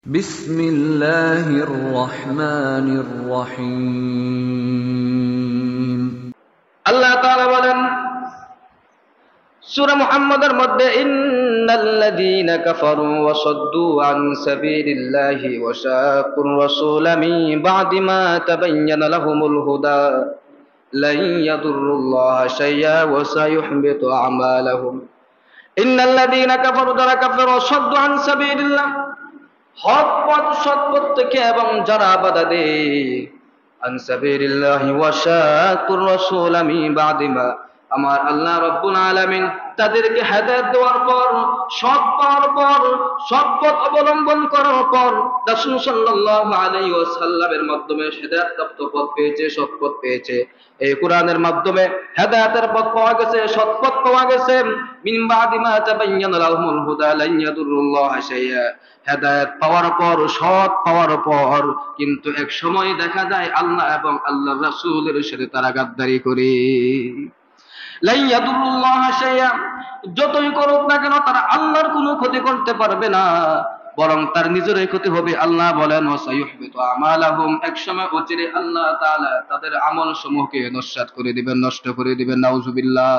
বিসমিল্লাহির রহমানির রহিম। আল্লাহ তাআলা বলেন সূরা মুহাম্মাদের মধ্যে, ইন্নাল্লাযীনা কাফারু ওয়া সাদ্দু আন সাবিলিল্লাহি ওয়া শাকুর রাসূলা মিন বা'দি মা তাবায়্যানা লাহুমুল হুদা লান ইয়াদুররুল্লাহা শাইআ ওয়া সায়ুহবিতু আমালাহুম। ইন্নাল্লাযীনা কাফারু, যারা কাফের, ওয়া সাদ্দু আন সাবিলিল্লাহ, হক পথ সৎ পথ থেকে এবং যারা বাধা দেয়, আন সাবিলিল্লাহি ওয়া শাকুর রাসূলা মিন বা'দি মা, আমার আল্লাহ রাব্বুল আলামিন তাদেরকে হেদায়েত দেওয়ার পর, সৎ পাওয়ার পর, সৎ পথ অবলম্বন করার পর, রাসূল সাল্লাল্লাহু আলাইহি ওয়াসাল্লামের মাধ্যমে হেদায়েত প্রাপ্ত পথ পেয়েছে, সৎ পথ পেয়েছে। এই কোরআনের মাধ্যমে হেদায়েতের পথ পাওয়া গেছে, সৎ পথ পাওয়া গেছে। মিন বা'দি মা তাবায়্যানা লাহুমুল হুদা লান ইয়াদুররুল্লাহা শাইআ, হেদায়েত পাওয়ার পর, সৎ পাওয়ার পর কিন্তু এক সময় দেখা যায় আল্লাহ এবং আল্লাহর রাসূলের সাথে তারা গাদ্দারি করে। লান ইয়াদুররুল্লাহা শাইআ, যতই করুক না কেন তারা আল্লাহর কোনো ক্ষতি করতে পারবে না, বরং তার নিজেরই ক্ষতি হবে। আল্লাহ বলেন ওয়াসায়ুহবিতু আমালাহুম, একসময় অচিরে আল্লাহ তাআলা তাদের আমল সমূহকে নস্যাৎ করে দিবেন, নষ্ট করে দিবেন। নাউজুবিল্লাহ।